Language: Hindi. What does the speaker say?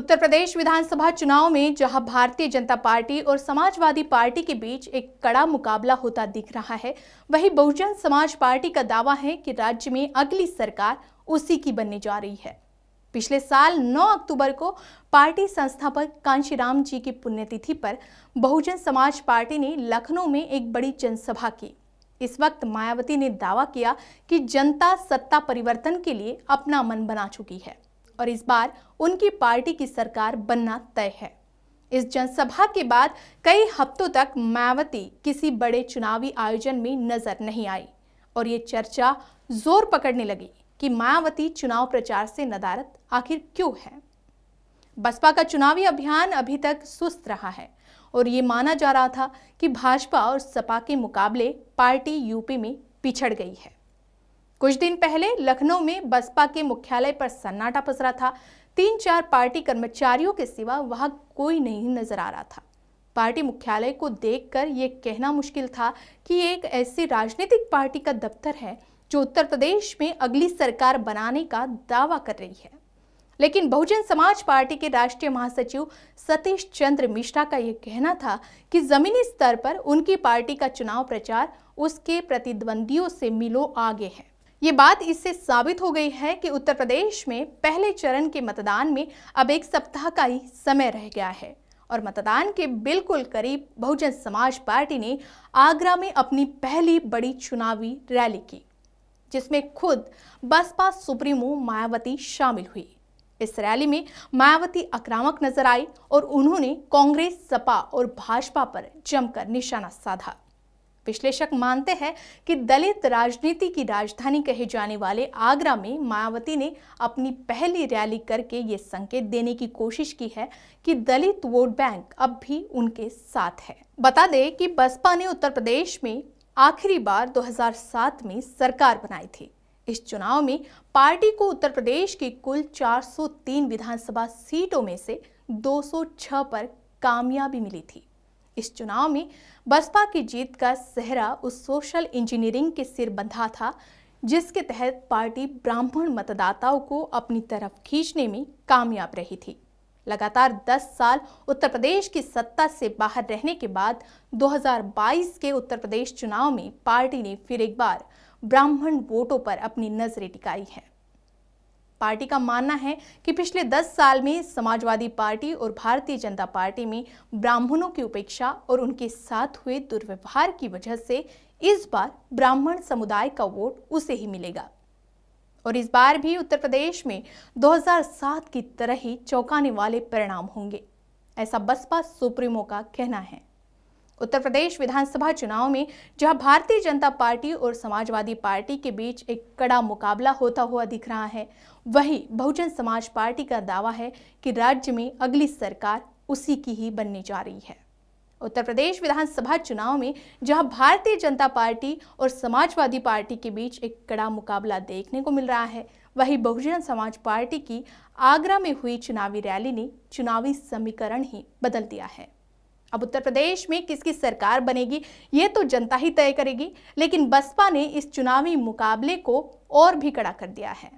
उत्तर प्रदेश विधानसभा चुनाव में जहां भारतीय जनता पार्टी और समाजवादी पार्टी के बीच एक कड़ा मुकाबला होता दिख रहा है, वहीं बहुजन समाज पार्टी का दावा है कि राज्य में अगली सरकार उसी की बनने जा रही है। पिछले साल 9 अक्टूबर को पार्टी संस्थापक कांशीराम जी की पुण्यतिथि पर बहुजन समाज पार्टी ने लखनऊ में एक बड़ी जनसभा की। इस वक्त मायावती ने दावा किया कि जनता सत्ता परिवर्तन के लिए अपना मन बना चुकी है और इस बार उनकी पार्टी की सरकार बनना तय है। इस जनसभा के बाद कई हफ्तों तक मायावती किसी बड़े चुनावी आयोजन में नजर नहीं आई और ये चर्चा जोर पकड़ने लगी कि मायावती चुनाव प्रचार से नदारद आखिर क्यों है। बसपा का चुनावी अभियान अभी तक सुस्त रहा है और ये माना जा रहा था कि भाजपा और सपा के मुकाबले पार्टी यूपी में पिछड़ गई है। कुछ दिन पहले लखनऊ में बसपा के मुख्यालय पर सन्नाटा पसरा था। 3-4 पार्टी कर्मचारियों के सिवा वहां कोई नहीं नजर आ रहा था। पार्टी मुख्यालय को देखकर ये कहना मुश्किल था कि ये एक ऐसी राजनीतिक पार्टी का दफ्तर है जो उत्तर प्रदेश में अगली सरकार बनाने का दावा कर रही है। लेकिन बहुजन समाज पार्टी के राष्ट्रीय महासचिव सतीश चंद्र मिश्रा का यह कहना था कि जमीनी स्तर पर उनकी पार्टी का चुनाव प्रचार उसके प्रतिद्वंदियों से मिलो आगे है। ये बात इससे साबित हो गई है कि उत्तर प्रदेश में पहले चरण के मतदान में अब एक सप्ताह का ही समय रह गया है और मतदान के बिल्कुल करीब बहुजन समाज पार्टी ने आगरा में अपनी पहली बड़ी चुनावी रैली की, जिसमें खुद बसपा सुप्रीमो मायावती शामिल हुई। इस रैली में मायावती आक्रामक नजर आई और उन्होंने कांग्रेस, सपा और भाजपा पर जमकर निशाना साधा। विश्लेषक मानते हैं कि दलित राजनीति की राजधानी कहे जाने वाले आगरा में मायावती ने अपनी पहली रैली करके ये संकेत देने की कोशिश की है कि दलित वोट बैंक अब भी उनके साथ है। बता दें कि बसपा ने उत्तर प्रदेश में आखिरी बार 2007 में सरकार बनाई थी। इस चुनाव में पार्टी को उत्तर प्रदेश की कुल 403 विधानसभा सीटों में से 206 पर कामयाबी मिली थी। इस चुनाव में बसपा की जीत का सेहरा उस सोशल इंजीनियरिंग के सिर बंधा था जिसके तहत पार्टी ब्राह्मण मतदाताओं को अपनी तरफ खींचने में कामयाब रही थी। लगातार 10 साल उत्तर प्रदेश की सत्ता से बाहर रहने के बाद 2022 के उत्तर प्रदेश चुनाव में पार्टी ने फिर एक बार ब्राह्मण वोटों पर अपनी नजरें टिकाई है। पार्टी का मानना है कि पिछले 10 साल में समाजवादी पार्टी और भारतीय जनता पार्टी में ब्राह्मणों की उपेक्षा और उनके साथ हुए दुर्व्यवहार की वजह से इस बार ब्राह्मण समुदाय का वोट उसे ही मिलेगा और इस बार भी उत्तर प्रदेश में 2007 की तरह ही चौंकाने वाले परिणाम होंगे, ऐसा बसपा सुप्रीमो का कहना है। उत्तर प्रदेश विधानसभा चुनाव में जहां भारतीय जनता पार्टी और समाजवादी पार्टी के बीच एक कड़ा मुकाबला होता हुआ दिख रहा है, वहीं बहुजन समाज पार्टी का दावा है कि राज्य में अगली सरकार उसी की ही बनने जा रही है। उत्तर प्रदेश विधानसभा चुनाव में जहां भारतीय जनता पार्टी और समाजवादी पार्टी के बीच एक कड़ा मुकाबला देखने को मिल रहा है, वहीं बहुजन समाज पार्टी की आगरा में हुई चुनावी रैली ने चुनावी समीकरण ही बदल दिया है। अब उत्तर प्रदेश में किसकी सरकार बनेगी ये तो जनता ही तय करेगी, लेकिन बसपा ने इस चुनावी मुकाबले को और भी कड़ा कर दिया है।